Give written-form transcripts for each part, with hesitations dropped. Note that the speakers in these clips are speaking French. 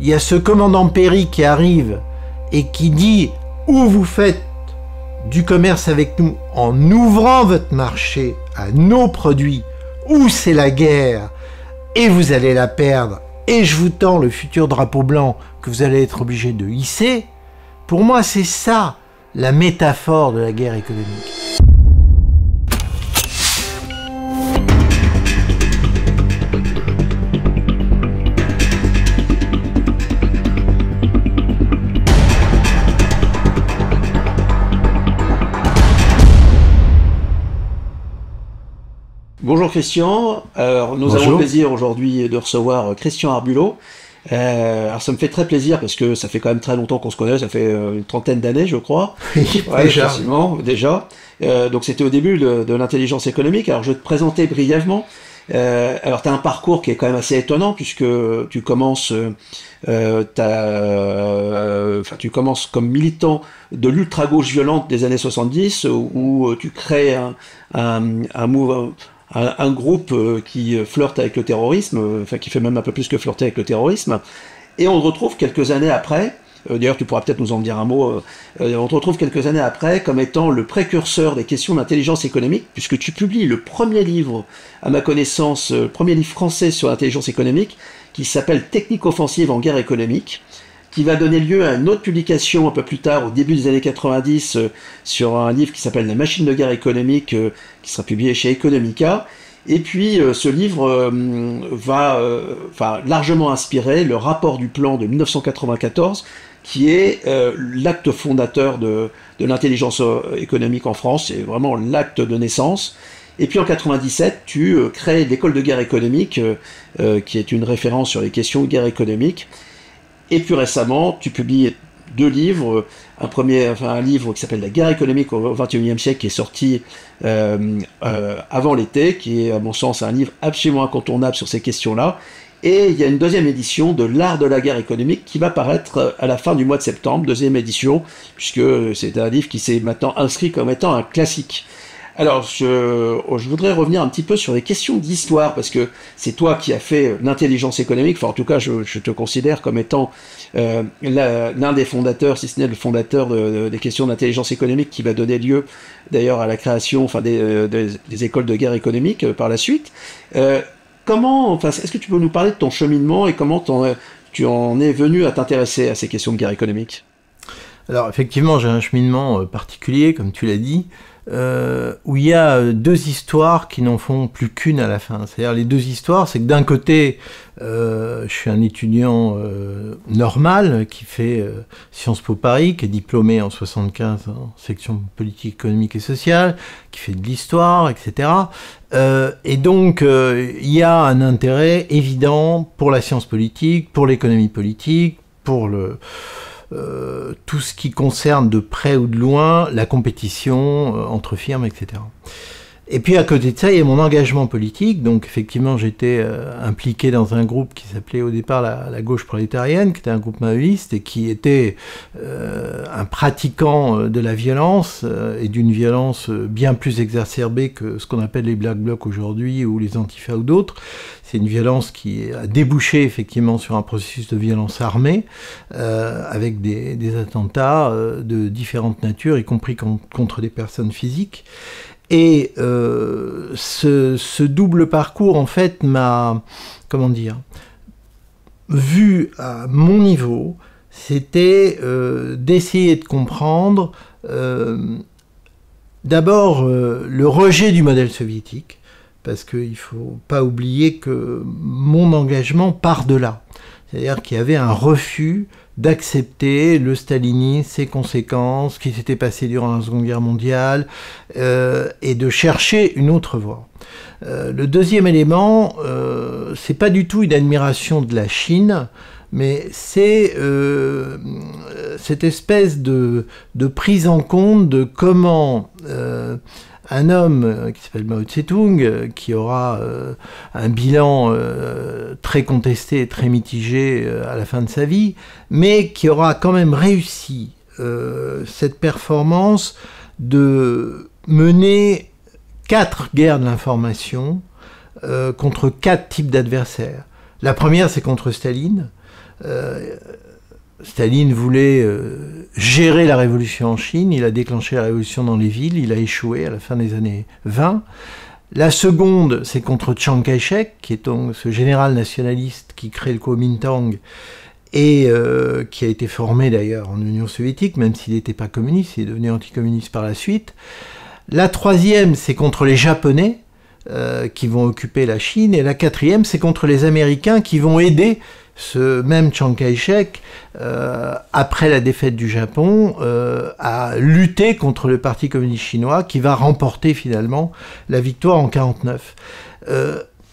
il y a ce commandant Péry qui arrive et qui dit « Ou vous faites du commerce avec nous en ouvrant votre marché à nos produits, ou c'est la guerre et vous allez la perdre et je vous tends le futur drapeau blanc que vous allez être obligé de hisser », pour moi c'est ça la métaphore de la guerre économique. Bonjour Christian, alors nous avons le plaisir aujourd'hui de recevoir Christian Arbulot. Alors ça me fait très plaisir parce que ça fait quand même très longtemps qu'on se connaît, ça fait une trentaine d'années je crois. Ouais, déjà. Donc c'était au début de l'intelligence économique. Alors je vais te présenter brièvement. Alors tu as un parcours qui est quand même assez étonnant puisque tu commences, tu commences comme militant de l'ultra-gauche violente des années 70 où tu crées un groupe qui flirte avec le terrorisme, enfin qui fait même un peu plus que flirter avec le terrorisme, et on te retrouve quelques années après, d'ailleurs tu pourras peut-être nous en dire un mot, on te retrouve quelques années après comme étant le précurseur des questions d'intelligence économique, puisque tu publies le premier livre, à ma connaissance, le premier livre français sur l'intelligence économique, qui s'appelle Technique offensive en guerre économique, qui va donner lieu à une autre publication un peu plus tard, au début des années 90, sur un livre qui s'appelle La machine de guerre économique, qui sera publié chez Economica. Et puis ce livre va largement inspirer le rapport du plan de 1994, qui est l'acte fondateur de l'intelligence économique en France, c'est vraiment l'acte de naissance. Et puis en 97, tu crées l'école de guerre économique, qui est une référence sur les questions de guerre économique. Et plus récemment, tu publies deux livres. Un livre qui s'appelle La guerre économique au XXIe siècle, qui est sorti avant l'été, qui est à mon sens un livre absolument incontournable sur ces questions-là. Et il y a une deuxième édition de L'art de la guerre économique qui va paraître à la fin du mois de septembre, deuxième édition, puisque c'est un livre qui s'est maintenant inscrit comme étant un classique. Alors, je voudrais revenir un petit peu sur les questions d'histoire, parce que c'est toi qui as fait l'intelligence économique, enfin en tout cas je te considère comme étant l'un des fondateurs, si ce n'est le fondateur des questions d'intelligence économique, qui va donner lieu d'ailleurs à la création des écoles de guerre économique par la suite. Est-ce que tu peux nous parler de ton cheminement et comment tu en es venu à t'intéresser à ces questions de guerre économique ? Alors effectivement, j'ai un cheminement particulier, comme tu l'as dit, où il y a deux histoires qui n'en font plus qu'une à la fin. C'est-à-dire les deux histoires, c'est que d'un côté, je suis un étudiant normal qui fait Sciences Po Paris, qui est diplômé en 75 en section politique, économique et sociale, qui fait de l'histoire, etc. Et donc, il y a un intérêt évident pour la science politique, pour l'économie politique, pour tout ce qui concerne de près ou de loin la compétition entre firmes, etc. Et puis à côté de ça, il y a mon engagement politique. Donc effectivement, j'étais impliqué dans un groupe qui s'appelait au départ la gauche prolétarienne, qui était un groupe maoïste et qui était un pratiquant de la violence et d'une violence bien plus exacerbée que ce qu'on appelle les Black Blocs aujourd'hui ou les Antifa ou d'autres. C'est une violence qui a débouché effectivement sur un processus de violence armée avec des attentats de différentes natures, y compris contre des personnes physiques. Et ce double parcours, en fait, m'a, vu à mon niveau, c'était d'essayer de comprendre d'abord le rejet du modèle soviétique, parce qu'il ne faut pas oublier que mon engagement part de là. C'est-à-dire qu'il y avait un refus d'accepter le stalinisme, ses conséquences, ce qui s'était passé durant la Seconde Guerre mondiale, et de chercher une autre voie. Le deuxième élément, c'est pas du tout une admiration de la Chine, mais c'est cette espèce de prise en compte de comment un homme qui s'appelle Mao Tse-tung, qui aura un bilan très contesté et très mitigé à la fin de sa vie, mais qui aura quand même réussi cette performance de mener 4 guerres de l'information contre 4 types d'adversaires. La première, c'est contre Staline. Staline voulait gérer la révolution en Chine, il a déclenché la révolution dans les villes, il a échoué à la fin des années 20. La seconde, c'est contre Chiang Kai-shek, qui est donc ce général nationaliste qui crée le Kuomintang et qui a été formé d'ailleurs en Union soviétique, même s'il n'était pas communiste, il est devenu anticommuniste par la suite. La troisième, c'est contre les Japonais qui vont occuper la Chine, et la quatrième, c'est contre les Américains qui vont aider ce même Chiang Kai-shek, après la défaite du Japon, à lutter contre le Parti communiste chinois qui va remporter finalement la victoire en 1949.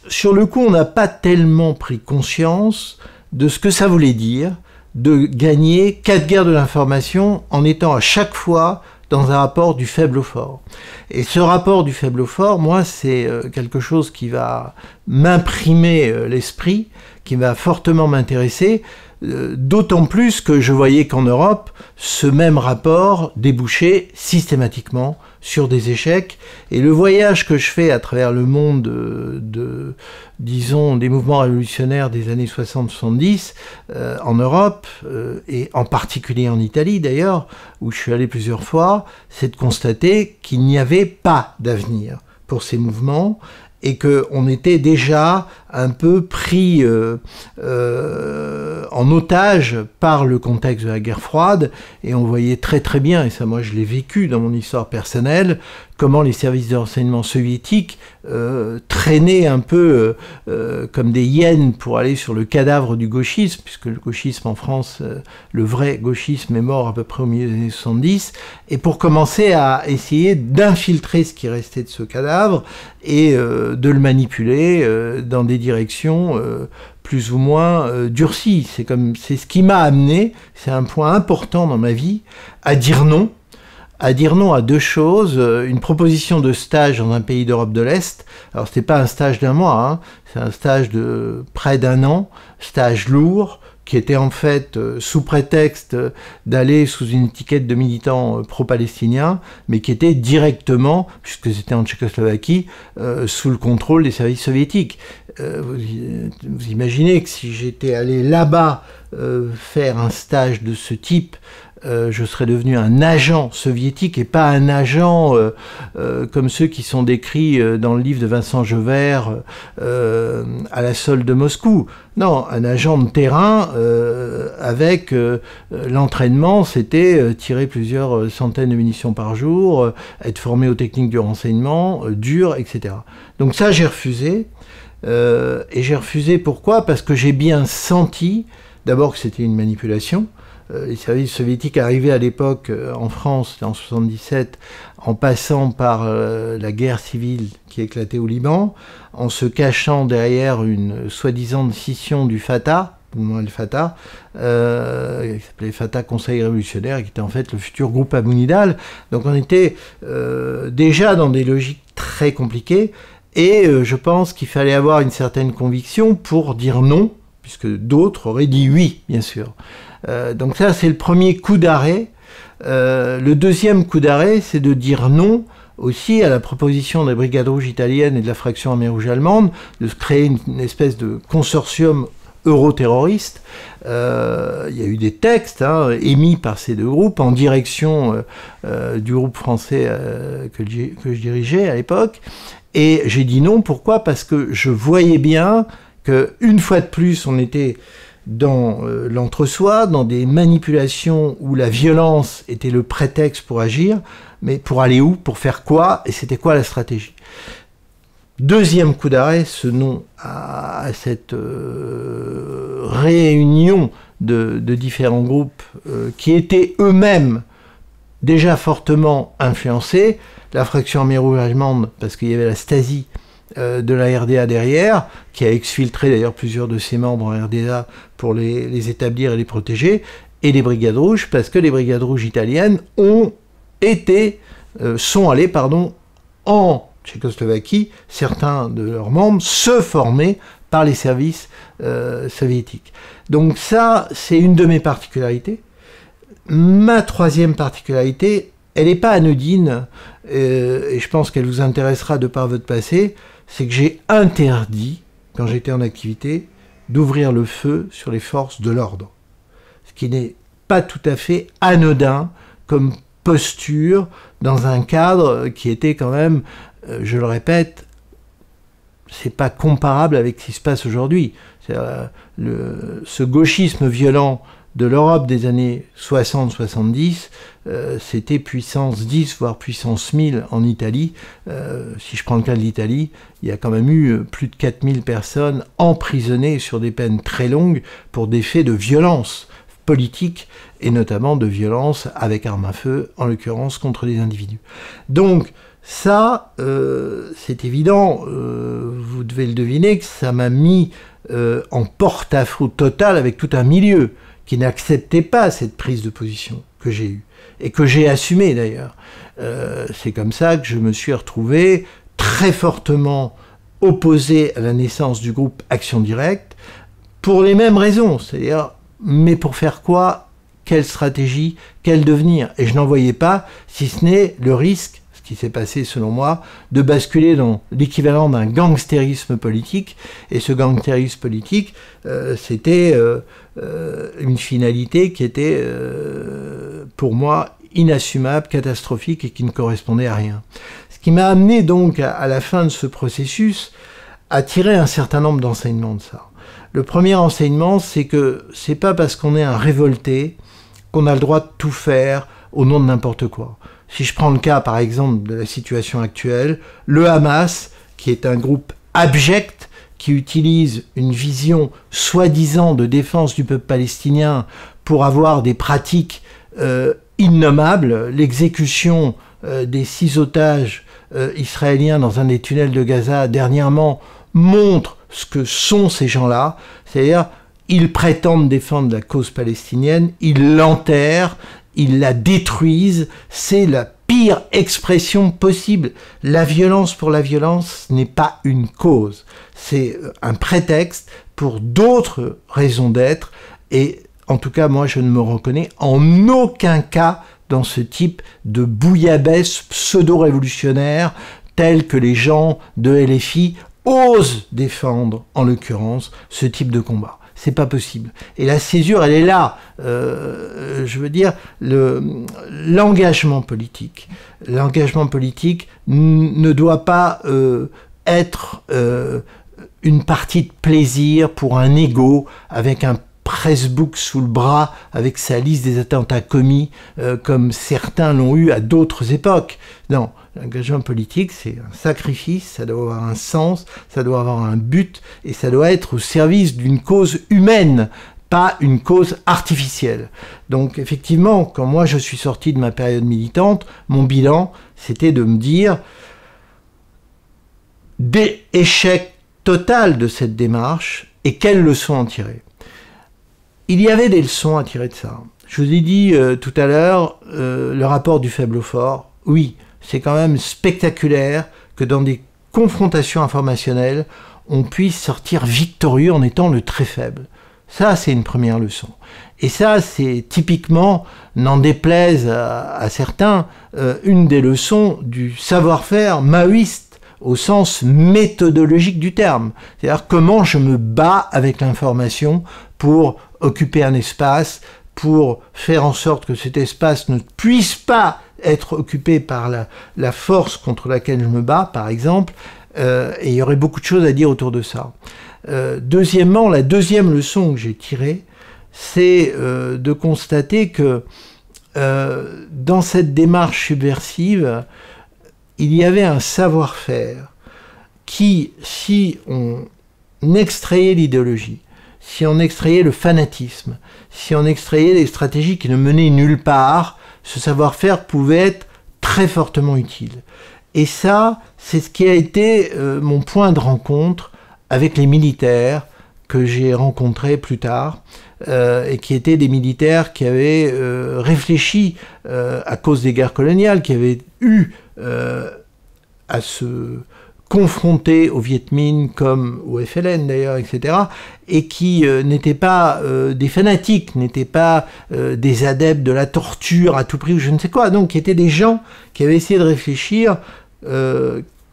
Sur le coup, on n'a pas tellement pris conscience de ce que ça voulait dire de gagner 4 guerres de l'information en étant à chaque fois dans un rapport du faible au fort. Et ce rapport du faible au fort, moi, c'est quelque chose qui va m'imprimer l'esprit, qui va fortement m'intéresser, d'autant plus que je voyais qu'en Europe, ce même rapport débouchait systématiquement sur des échecs. Et le voyage que je fais à travers le monde disons, des mouvements révolutionnaires des années 60-70 en Europe, et en particulier en Italie d'ailleurs, où je suis allé plusieurs fois, c'est de constater qu'il n'y avait pas d'avenir pour ces mouvements, et qu'on était déjà un peu pris en otage par le contexte de la guerre froide, et on voyait très très bien, et ça moi je l'ai vécu dans mon histoire personnelle, comment les services de renseignement soviétiques traînaient un peu comme des hyènes pour aller sur le cadavre du gauchisme, puisque le gauchisme en France, le vrai gauchisme est mort à peu près au milieu des années 70, et pour commencer à essayer d'infiltrer ce qui restait de ce cadavre et de le manipuler dans des directions plus ou moins durcies. C'est ce qui m'a amené, c'est un point important dans ma vie, à dire non à 2 choses. Une proposition de stage dans un pays d'Europe de l'Est. Alors c'était pas un stage d'1 mois, hein, c'est un stage de près d'1 an, stage lourd, qui était en fait sous prétexte d'aller sous une étiquette de militant pro-palestinien, mais qui était directement, puisque c'était en Tchécoslovaquie, sous le contrôle des services soviétiques. Vous imaginez que si j'étais allé là-bas faire un stage de ce type, je serais devenu un agent soviétique et pas un agent comme ceux qui sont décrits dans le livre de Vincent Gevaert à la solde de Moscou. Non, un agent de terrain avec l'entraînement, c'était tirer plusieurs centaines de munitions par jour, être formé aux techniques du renseignement, dur, etc. Donc ça, j'ai refusé. Et j'ai refusé pourquoi? Parce que j'ai bien senti, d'abord que c'était une manipulation. Les services soviétiques arrivaient à l'époque en France, en 1977, en passant par la guerre civile qui éclatait au Liban, en se cachant derrière une soi-disant scission du Fatah, le Fatah, qui s'appelait Fatah Conseil révolutionnaire, qui était en fait le futur groupe Abu Nidal. Donc on était déjà dans des logiques très compliquées, et je pense qu'il fallait avoir une certaine conviction pour dire non, puisque d'autres auraient dit oui, bien sûr. Donc ça, c'est le premier coup d'arrêt. Le deuxième coup d'arrêt, c'est de dire non aussi à la proposition des brigades rouges italiennes et de la fraction armée rouge allemande de créer une espèce de consortium euro-terroriste. Il y a eu des textes émis par ces 2 groupes en direction du groupe français que je dirigeais à l'époque. Et j'ai dit non, pourquoi? Parce que je voyais bien qu'une fois de plus, on était dans l'entre-soi, dans des manipulations où la violence était le prétexte pour agir, mais pour aller où? Pour faire quoi? Et c'était quoi la stratégie? Deuxième coup d'arrêt, ce non à cette réunion de différents groupes qui étaient eux-mêmes déjà fortement influencés. La fraction armée rouge allemande, parce qu'il y avait la Stasi de la RDA derrière, qui a exfiltré d'ailleurs plusieurs de ses membres en RDA pour les établir et les protéger, et les brigades rouges, parce que les brigades rouges italiennes sont allées en Tchécoslovaquie, certains de leurs membres se formaient par les services soviétiques. Donc ça, c'est une de mes particularités. Ma troisième particularité, elle n'est pas anodine, et je pense qu'elle vous intéressera de par votre passé, c'est que j'ai interdit, quand j'étais en activité, d'ouvrir le feu sur les forces de l'ordre. Ce qui n'est pas tout à fait anodin comme posture dans un cadre qui était quand même, je le répète, c'est pas comparable avec ce qui se passe aujourd'hui. Ce gauchisme violent de l'Europe des années 60-70, c'était puissance 10, voire puissance 1000 en Italie. Si je prends le cas de l'Italie, il y a quand même eu plus de 4000 personnes emprisonnées sur des peines très longues pour des faits de violence politique et notamment de violence avec arme à feu, en l'occurrence contre des individus. Donc, ça, c'est évident, vous devez le deviner, que ça m'a mis en porte-à-faux total avec tout un milieu qui n'acceptait pas cette prise de position que j'ai eue, et que j'ai assumée d'ailleurs. C'est comme ça que je me suis retrouvé très fortement opposé à la naissance du groupe Action Directe, pour les mêmes raisons, c'est-à-dire, mais pour faire quoi? Quelle stratégie? Quel devenir? Et je n'en voyais pas, si ce n'est le risque, qui s'est passé, selon moi, de basculer dans l'équivalent d'un gangstérisme politique. Et ce gangstérisme politique, c'était une finalité qui était, pour moi, inassumable, catastrophique et qui ne correspondait à rien. Ce qui m'a amené donc, à la fin de ce processus, à tirer un certain nombre d'enseignements de ça. Le premier enseignement, c'est que c'est pas parce qu'on est un révolté qu'on a le droit de tout faire au nom de n'importe quoi. Si je prends le cas, par exemple, de la situation actuelle, le Hamas, qui est un groupe abject, qui utilise une vision soi-disant de défense du peuple palestinien pour avoir des pratiques innommables, l'exécution des 6 otages israéliens dans un des tunnels de Gaza dernièrement montre ce que sont ces gens-là, c'est-à-dire ils prétendent défendre la cause palestinienne, ils l'enterrent, ils la détruisent, c'est la pire expression possible. La violence pour la violence n'est pas une cause, c'est un prétexte pour d'autres raisons d'être, et en tout cas moi je ne me reconnais en aucun cas dans ce type de bouillabaisse pseudo-révolutionnaire tel que les gens de LFI osent défendre, en l'occurrence, ce type de combat. C'est pas possible. Et la césure, elle est là. Je veux dire, l'engagement politique. L'engagement politique ne doit pas être une partie de plaisir pour un ego avec un pressbook sous le bras avec sa liste des attentats commis comme certains l'ont eu à d'autres époques. Non, l'engagement politique, c'est un sacrifice, ça doit avoir un sens, ça doit avoir un but, et ça doit être au service d'une cause humaine, pas une cause artificielle. Donc effectivement, quand moi je suis sorti de ma période militante, mon bilan, c'était de me dire échec total de cette démarche, et quelles leçons en tirer. Il y avait des leçons à tirer de ça. Je vous ai dit tout à l'heure, le rapport du faible au fort, oui, c'est quand même spectaculaire que dans des confrontations informationnelles, on puisse sortir victorieux en étant le très faible. Ça, c'est une première leçon. Et ça, c'est typiquement, n'en déplaise à certains, une des leçons du savoir-faire maoïste, au sens méthodologique du terme. C'est-à-dire comment je me bats avec l'information pour occuper un espace, pour faire en sorte que cet espace ne puisse pas être occupé par la force contre laquelle je me bats, par exemple, et il y aurait beaucoup de choses à dire autour de ça. Deuxièmement, la deuxième leçon que j'ai tirée, c'est de constater que dans cette démarche subversive, il y avait un savoir-faire qui, si on extrayait l'idéologie, si on extrayait le fanatisme, si on extrayait les stratégies qui ne menaient nulle part, ce savoir-faire pouvait être très fortement utile. Et ça, c'est ce qui a été mon point de rencontre avec les militaires que j'ai rencontrés plus tard, et qui étaient des militaires qui avaient réfléchi à cause des guerres coloniales, qui avaient eu à se confronter au Viet Minh comme au FLN d'ailleurs, etc., et qui n'étaient pas des fanatiques, n'étaient pas des adeptes de la torture à tout prix ou je ne sais quoi, donc qui étaient des gens qui avaient essayé de réfléchir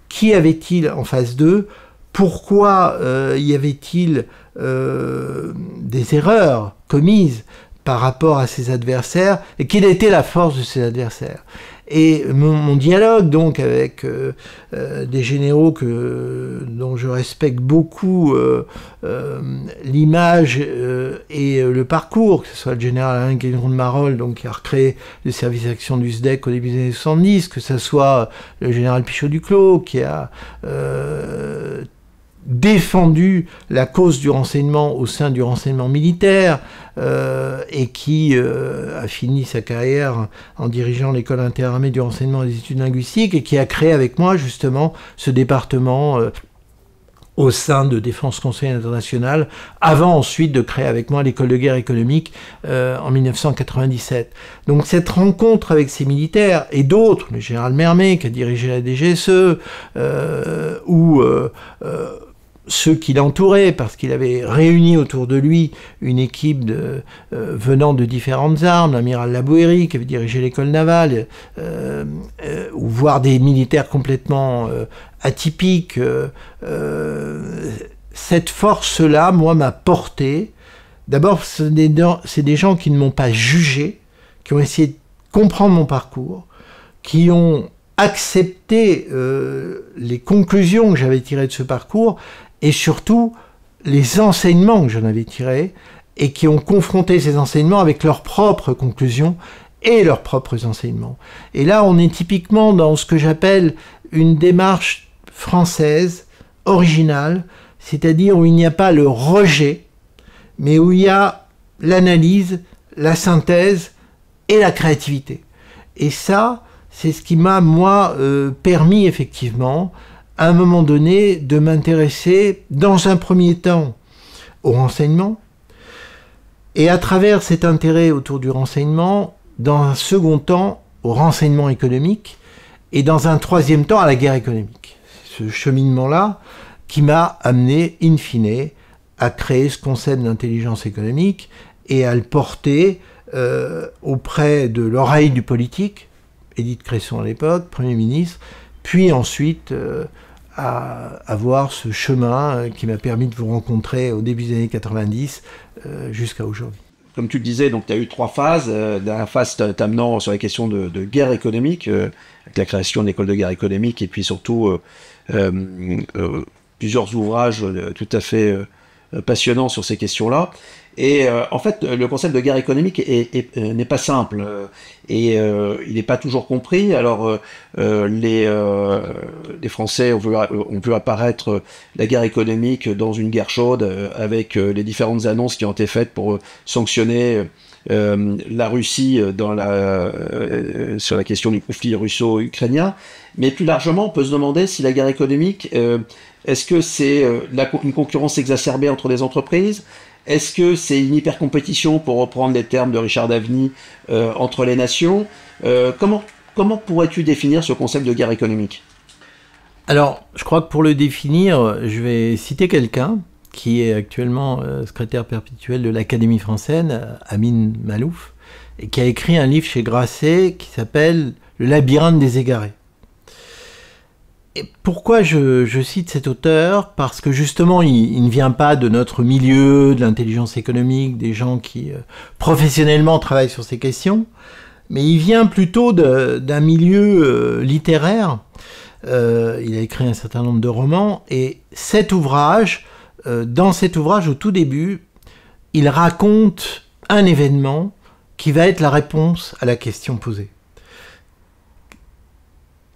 qui avait-il en face d'eux, pourquoi y avait-il des erreurs commises par rapport à ses adversaires, et quelle était la force de ses adversaires. Et mon dialogue donc avec des généraux dont je respecte beaucoup l'image et le parcours, que ce soit le général Alain Guénon de Marolles, donc qui a recréé le service d'action du SDEC au début des années 70, que ce soit le général Pichot-Duclos qui a défendu la cause du renseignement au sein du renseignement militaire et qui a fini sa carrière en dirigeant l'école interarmée du renseignement et des études linguistiques et qui a créé avec moi justement ce département au sein de Défense Conseil International, avant ensuite de créer avec moi l'école de guerre économique en 1997. Donc cette rencontre avec ces militaires et d'autres, le général Mermet qui a dirigé la DGSE, ou ceux qui l'entouraient, parce qu'il avait réuni autour de lui une équipe venant de différentes armes, l'amiral Labouéry qui avait dirigé l'école navale, ou voire des militaires complètement atypiques. Cette force-là, moi, m'a porté. D'abord, c'est des gens qui ne m'ont pas jugé, qui ont essayé de comprendre mon parcours, qui ont accepté les conclusions que j'avais tirées de ce parcours, et surtout les enseignements que j'en avais tirés, et qui ont confronté ces enseignements avec leurs propres conclusions et leurs propres enseignements. Et là, on est typiquement dans ce que j'appelle une démarche française, originale, c'est-à-dire où il n'y a pas le rejet, mais où il y a l'analyse, la synthèse et la créativité. Et ça, c'est ce qui m'a, moi, permis effectivement, à un moment donné, de m'intéresser, dans un premier temps, au renseignement, et à travers cet intérêt autour du renseignement, dans un second temps, au renseignement économique, et dans un troisième temps, à la guerre économique. Ce cheminement-là qui m'a amené, in fine, à créer ce concept d'intelligence économique et à le porter auprès de l'oreille du politique, Édith Cresson à l'époque, Premier ministre, puis ensuite à avoir ce chemin qui m'a permis de vous rencontrer au début des années 90 jusqu'à aujourd'hui. Comme tu le disais, donc tu as eu 3 phases. Dernière phase t'amenant sur les questions de guerre économique, avec la création de l'école de guerre économique, et puis surtout plusieurs ouvrages tout à fait passionnants sur ces questions-là. Et en fait, le concept de guerre économique n'est pas simple et il n'est pas toujours compris. Alors, les Français ont vu apparaître la guerre économique dans une guerre chaude avec les différentes annonces qui ont été faites pour sanctionner la Russie sur la question du conflit russo-ukrainien. Mais plus largement, on peut se demander si la guerre économique, est-ce que c'est une concurrence exacerbée entre les entreprises ? Est-ce que c'est une hyper-compétition, pour reprendre les termes de Richard Daveny, entre les nations ? Comment pourrais-tu définir ce concept de guerre économique ? Alors, je crois que pour le définir, je vais citer quelqu'un qui est actuellement secrétaire perpétuel de l'Académie française, Amin Malouf, et qui a écrit un livre chez Grasset qui s'appelle « Le labyrinthe des égarés ». Et pourquoi je cite cet auteur ? Parce que justement, il ne vient pas de notre milieu, de l'intelligence économique, des gens qui professionnellement travaillent sur ces questions, mais il vient plutôt d'un milieu littéraire. Il a écrit un certain nombre de romans, et dans cet ouvrage, au tout début, il raconte un événement qui va être la réponse à la question posée.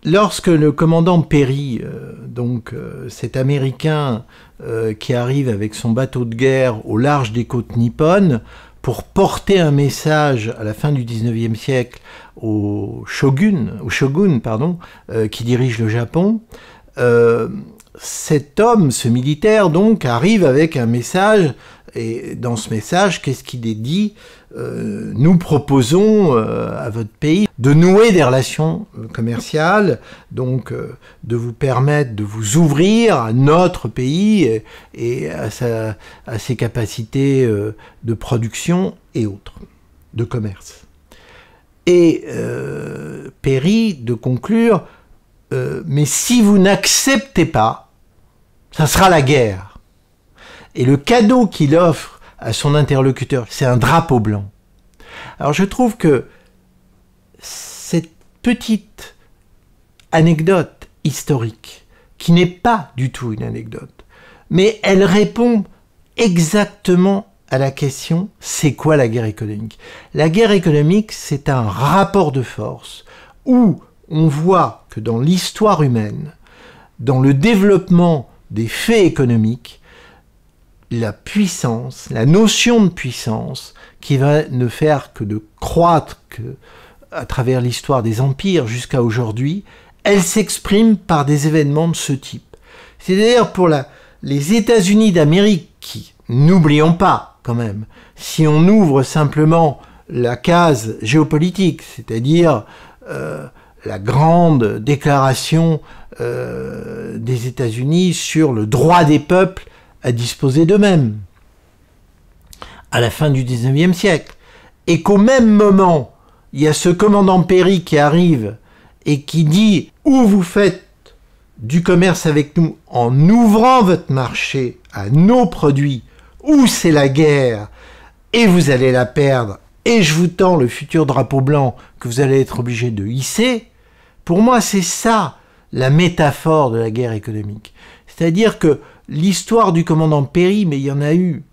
Lorsque le commandant Perry, cet Américain qui arrive avec son bateau de guerre au large des côtes nippones pour porter un message à la fin du 19e siècle au shogun, qui dirige le Japon, cet homme, ce militaire donc, arrive avec un message, et dans ce message, qu'est-ce qu'il est dit ? Nous proposons à votre pays de nouer des relations commerciales, donc de vous permettre de vous ouvrir à notre pays et à ses capacités de production et autres, de commerce. Et Perry de conclure, mais si vous n'acceptez pas, ça sera la guerre. Et le cadeau qu'il offre à son interlocuteur, c'est un drapeau blanc. Alors je trouve que cette petite anecdote historique, qui n'est pas du tout une anecdote, mais elle répond exactement à la question, c'est quoi la guerre économique? La guerre économique, c'est un rapport de force où on voit que dans l'histoire humaine, dans le développement des faits économiques, la puissance, la notion de puissance, qui va ne faire que de croître à travers l'histoire des empires jusqu'à aujourd'hui, elle s'exprime par des événements de ce type. C'est-à-dire pour les États-Unis d'Amérique, qui, n'oublions pas quand même, si on ouvre simplement la case géopolitique, c'est-à-dire la grande déclaration des États-Unis sur le droit des peuples à disposer d'eux-mêmes, à la fin du XIXe siècle, et qu'au même moment, il y a ce commandant Perry qui arrive et qui dit « Ou vous faites du commerce avec nous en ouvrant votre marché à nos produits, ou c'est la guerre, et vous allez la perdre, et je vous tends le futur drapeau blanc que vous allez être obligé de hisser », pour moi, c'est ça la métaphore de la guerre économique. C'est-à-dire que l'histoire du commandant Perry, mais il y en a eu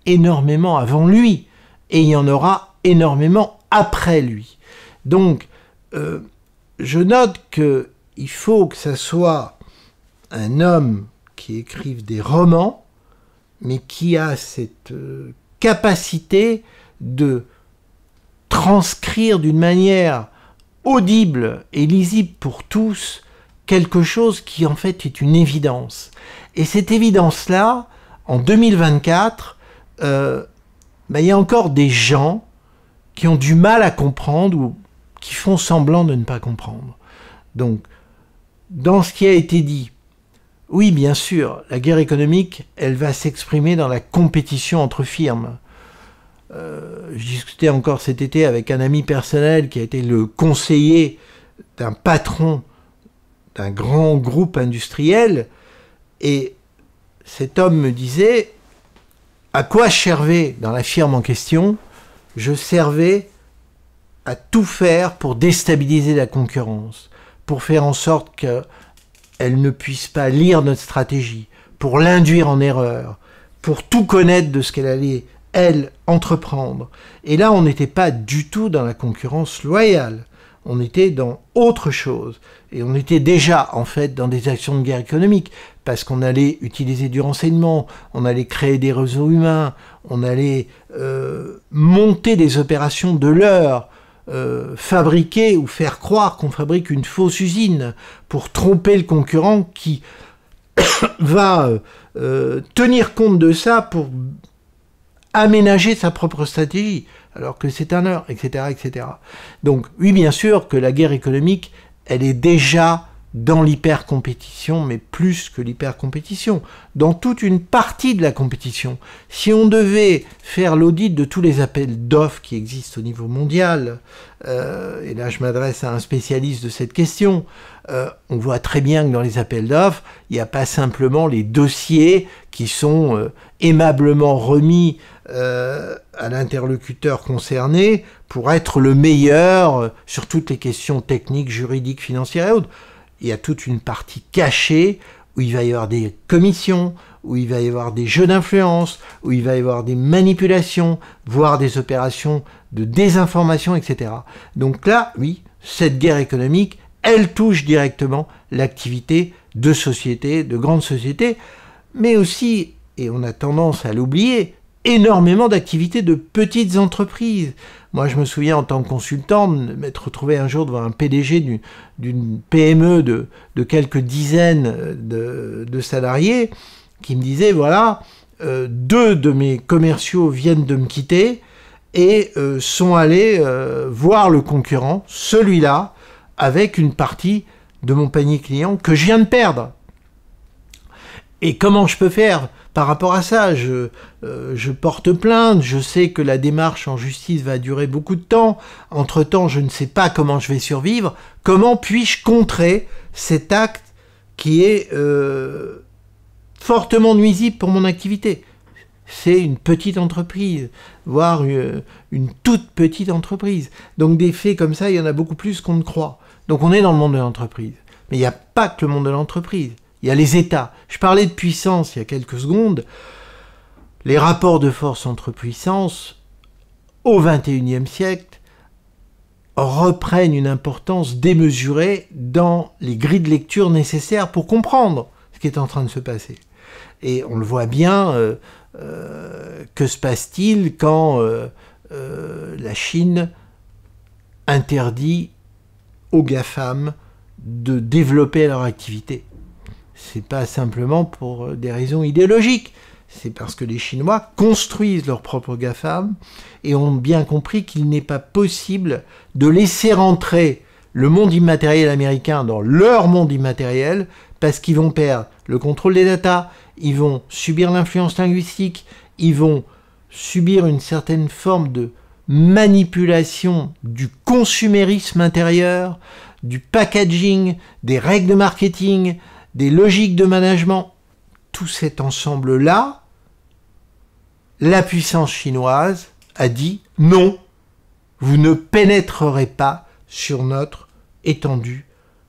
énormément avant lui, et il y en aura énormément après lui. Donc, je note qu'il faut que ça soit un homme qui écrive des romans, mais qui a cette capacité de transcrire d'une manière audible et lisible pour tous quelque chose qui en fait est une évidence. Et cette évidence-là, en 2024, il y a encore des gens qui ont du mal à comprendre ou qui font semblant de ne pas comprendre. Donc, dans ce qui a été dit, oui, bien sûr, la guerre économique, elle va s'exprimer dans la compétition entre firmes. Je discutais encore cet été avec un ami personnel qui a été le conseiller d'un patron d'un grand groupe industriel, et cet homme me disait à quoi je servais dans la firme en question. Je servais à tout faire pour déstabiliser la concurrence, pour faire en sorte qu'elle ne puisse pas lire notre stratégie, pour l'induire en erreur, pour tout connaître de ce qu'elle allait, elle, entreprendre. Et là, on n'était pas du tout dans la concurrence loyale. On était dans autre chose. Et on était déjà, en fait, dans des actions de guerre économique, parce qu'on allait utiliser du renseignement, on allait créer des réseaux humains, on allait monter des opérations de l'heure, fabriquer ou faire croire qu'on fabrique une fausse usine pour tromper le concurrent qui va tenir compte de ça pour aménager sa propre stratégie, alors que c'est un leurre, etc., etc. Donc, oui, bien sûr que la guerre économique, elle est déjà dans l'hyper-compétition, mais plus que l'hyper-compétition, dans toute une partie de la compétition. Si on devait faire l'audit de tous les appels d'offres qui existent au niveau mondial, et là je m'adresse à un spécialiste de cette question, on voit très bien que dans les appels d'offres, il n'y a pas simplement les dossiers qui sont aimablement remis à l'interlocuteur concerné pour être le meilleur sur toutes les questions techniques, juridiques, financières et autres. Il y a toute une partie cachée où il va y avoir des commissions, où il va y avoir des jeux d'influence, où il va y avoir des manipulations, voire des opérations de désinformation, etc. Donc là, oui, cette guerre économique, elle touche directement l'activité de sociétés, de grandes sociétés, mais aussi, et on a tendance à l'oublier, énormément d'activités de petites entreprises. Moi, je me souviens en tant que consultant de m'être retrouvé un jour devant un PDG d'une PME de quelques dizaines de salariés qui me disait, voilà, 2 de mes commerciaux viennent de me quitter et sont allés voir le concurrent, celui-là, avec une partie de mon panier client que je viens de perdre. Et comment je peux faire par rapport à ça? Je porte plainte, je sais que la démarche en justice va durer beaucoup de temps. Entre-temps, je ne sais pas comment je vais survivre. Comment puis-je contrer cet acte qui est fortement nuisible pour mon activité? c'est une petite entreprise, voire une toute petite entreprise. Donc des faits comme ça, il y en a beaucoup plus qu'on ne croit. Donc on est dans le monde de l'entreprise. Mais il n'y a pas que le monde de l'entreprise. Il y a les États. Je parlais de puissance il y a quelques secondes. Les rapports de force entre puissances, au XXIe siècle, reprennent une importance démesurée dans les grilles de lecture nécessaires pour comprendre ce qui est en train de se passer. Et on le voit bien, que se passe-t-il quand la Chine interdit aux GAFAM de développer leur activité. C'est pas simplement pour des raisons idéologiques, c'est parce que les Chinois construisent leurs propres GAFAM et ont bien compris qu'il n'est pas possible de laisser rentrer le monde immatériel américain dans leur monde immatériel parce qu'ils vont perdre le contrôle des datas, ils vont subir l'influence linguistique, ils vont subir une certaine forme de manipulation du consumérisme intérieur, du packaging, des règles de marketing, des logiques de management. Tout cet ensemble-là, la puissance chinoise a dit non, vous ne pénétrerez pas sur notre étendue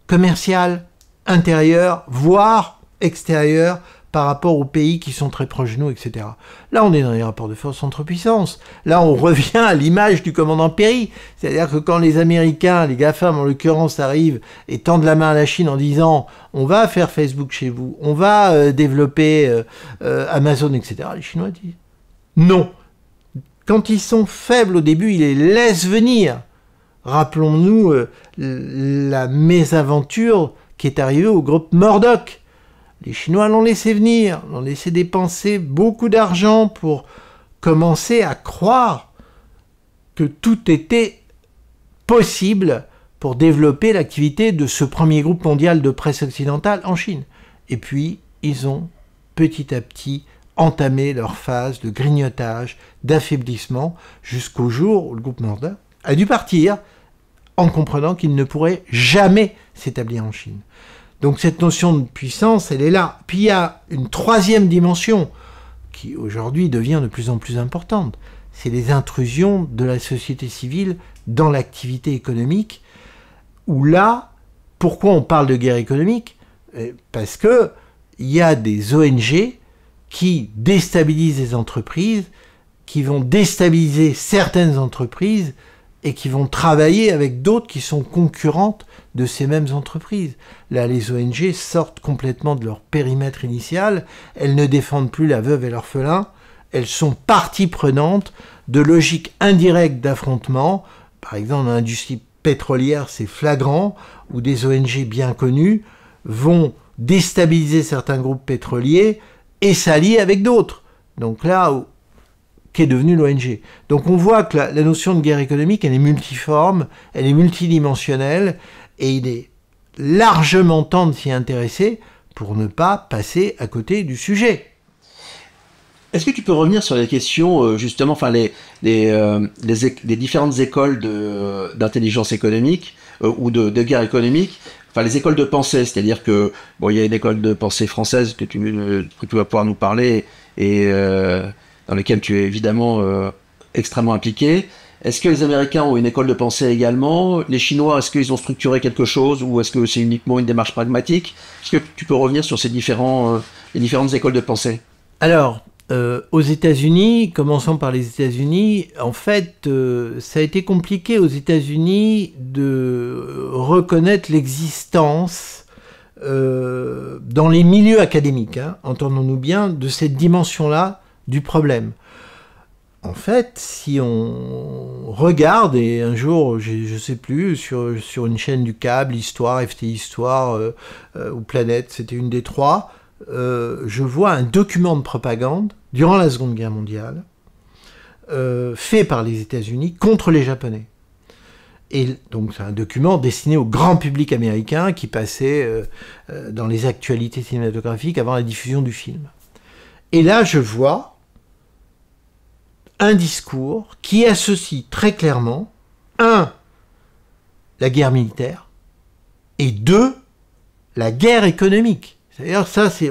commerciale, intérieure, voire extérieure, par rapport aux pays qui sont très proches de nous, etc. Là, on est dans les rapports de force entre puissances. Là, on revient à l'image du commandant Perry. C'est-à-dire que quand les Américains, les GAFAM en l'occurrence, arrivent et tendent la main à la Chine en disant « on va faire Facebook chez vous, on va développer Amazon, etc. », les Chinois disent « non ». Quand ils sont faibles au début, ils les laissent venir. Rappelons-nous la mésaventure qui est arrivée au groupe Murdoch. Les Chinois l'ont laissé venir, l'ont laissé dépenser beaucoup d'argent pour commencer à croire que tout était possible pour développer l'activité de ce premier groupe mondial de presse occidentale en Chine. Et puis, ils ont petit à petit entamé leur phase de grignotage, d'affaiblissement, jusqu'au jour où le groupe Murdoch a dû partir en comprenant qu'il ne pourrait jamais s'établir en Chine. Donc cette notion de puissance, elle est là. Puis il y a une troisième dimension qui aujourd'hui devient de plus en plus importante. C'est les intrusions de la société civile dans l'activité économique, où là, pourquoi on parle de guerre économique? Parce que il y a des ONG qui déstabilisent les entreprises, qui vont déstabiliser certaines entreprises et qui vont travailler avec d'autres qui sont concurrentes de ces mêmes entreprises. Là, les ONG sortent complètement de leur périmètre initial, elles ne défendent plus la veuve et l'orphelin, elles sont partie prenante de logiques indirectes d'affrontement. Par exemple, dans l'industrie pétrolière, c'est flagrant, où des ONG bien connues vont déstabiliser certains groupes pétroliers et s'allier avec d'autres. Donc là, qu'est devenue l'ONG. Donc on voit que la notion de guerre économique, elle est multiforme, elle est multidimensionnelle, et il est largement temps de s'y intéresser pour ne pas passer à côté du sujet. Est-ce que tu peux revenir sur les questions, justement, enfin les différentes écoles d'intelligence économique ou de guerre économique, enfin les écoles de pensée, c'est-à-dire que bon, il y a une école de pensée française que tu vas pouvoir nous parler et dans lesquelles tu es évidemment extrêmement impliqué. Est-ce que les Américains ont une école de pensée également? Les Chinois, est-ce qu'ils ont structuré quelque chose ou est-ce que c'est uniquement une démarche pragmatique? Est-ce que tu peux revenir sur ces les différentes écoles de pensée? Alors, aux États-Unis, commençons par les États-Unis, en fait, ça a été compliqué aux États-Unis de reconnaître l'existence dans les milieux académiques, hein, entendons-nous bien, de cette dimension-là du problème. En fait, si on regarde, et un jour, je sais plus, sur une chaîne du câble, Histoire, FT Histoire ou Planète, c'était une des trois, je vois un document de propagande durant la Seconde Guerre mondiale fait par les États-Unis contre les Japonais. Et donc c'est un document destiné au grand public américain qui passait dans les actualités cinématographiques avant la diffusion du film. Et là, je vois un discours qui associe très clairement, 1, la guerre militaire, et 2, la guerre économique. C'est-à-dire,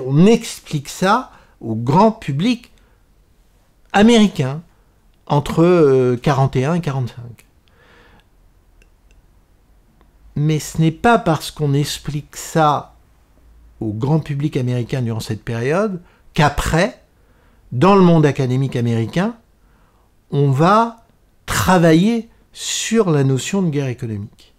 on explique ça au grand public américain entre 41 et 45. Mais ce n'est pas parce qu'on explique ça au grand public américain durant cette période qu'après, dans le monde académique américain, on va travailler sur la notion de guerre économique.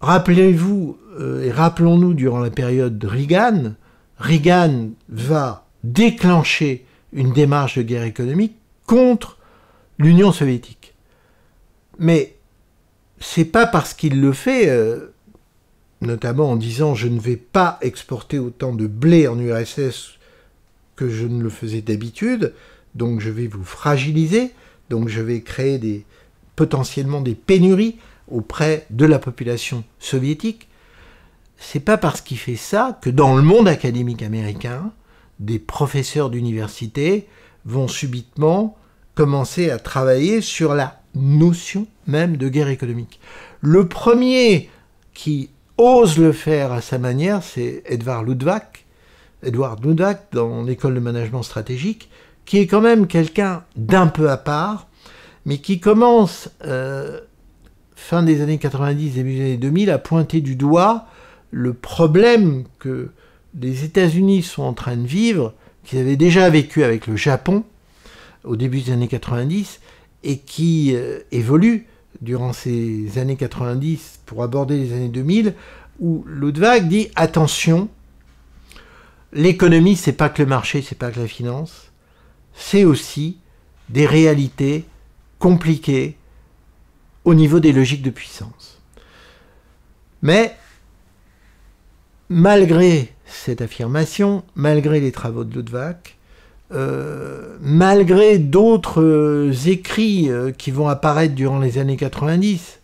Rappelez-vous et rappelons-nous durant la période de Reagan, Reagan va déclencher une démarche de guerre économique contre l'Union soviétique. Mais c'est pas parce qu'il le fait, notamment en disant « je ne vais pas exporter autant de blé en URSS que je ne le faisais d'habitude, donc je vais vous fragiliser, donc je vais créer potentiellement des pénuries auprès de la population soviétique ». C'est pas parce qu'il fait ça que dans le monde académique américain, des professeurs d'université vont subitement commencer à travailler sur la notion même de guerre économique. Le premier qui ose le faire à sa manière, c'est Edward Luttwak, dans l'école de management stratégique, qui est quand même quelqu'un d'un peu à part, mais qui commence, fin des années 90, début des années 2000, à pointer du doigt le problème que les États-Unis sont en train de vivre, qu'ils avaient déjà vécu avec le Japon au début des années 90, et qui évolue durant ces années 90 pour aborder les années 2000, où Luttwak dit « Attention, l'économie, c'est pas que le marché, c'est pas que la finance, c'est aussi des réalités compliquées au niveau des logiques de puissance. » Mais malgré cette affirmation, malgré les travaux de Luttwak, malgré d'autres écrits qui vont apparaître durant les années 90,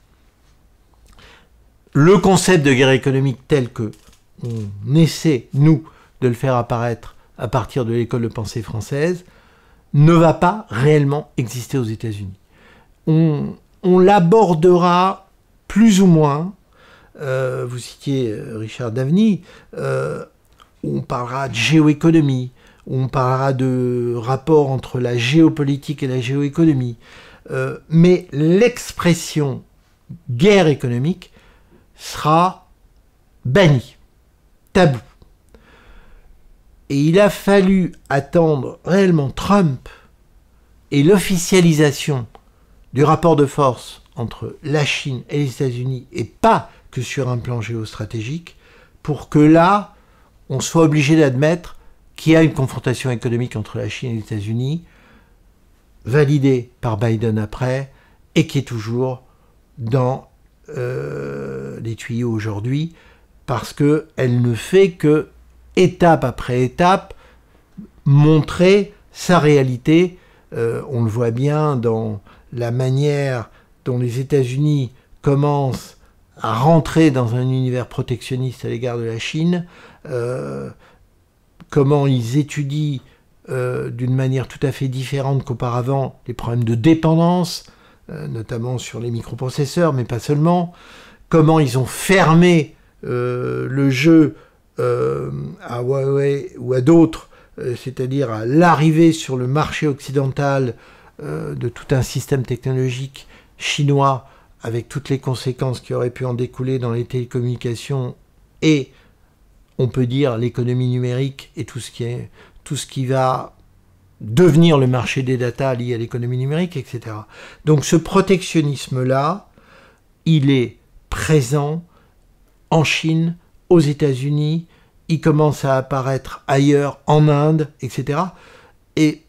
le concept de guerre économique tel que on essaie, nous, de le faire apparaître à partir de l'école de pensée française, ne va pas réellement exister aux États-Unis. On l'abordera plus ou moins, vous citiez Richard Daveny, on parlera de géoéconomie, on parlera de rapport entre la géopolitique et la géoéconomie, mais l'expression guerre économique sera bannie, tabou. Et il a fallu attendre réellement Trump et l'officialisation du rapport de force entre la Chine et les États-Unis, et pas que sur un plan géostratégique, pour que là, on soit obligé d'admettre qu'il y a une confrontation économique entre la Chine et les États-Unis, validée par Biden après, et qui est toujours dans les tuyaux aujourd'hui, parce qu'elle ne fait que, étape après étape, montrer sa réalité. On le voit bien dans la manière dont les États-Unis commencent à rentrer dans un univers protectionniste à l'égard de la Chine, comment ils étudient d'une manière tout à fait différente qu'auparavant les problèmes de dépendance, notamment sur les microprocesseurs, mais pas seulement, comment ils ont fermé le jeu à Huawei ou à d'autres, c'est-à-dire à l'arrivée sur le marché occidental de tout un système technologique chinois, avec toutes les conséquences qui auraient pu en découler dans les télécommunications et, on peut dire, l'économie numérique et tout ce qui va devenir le marché des data lié à l'économie numérique, etc. Donc ce protectionnisme-là, il est présent en Chine, aux États-Unis, il commence à apparaître ailleurs, en Inde, etc. Et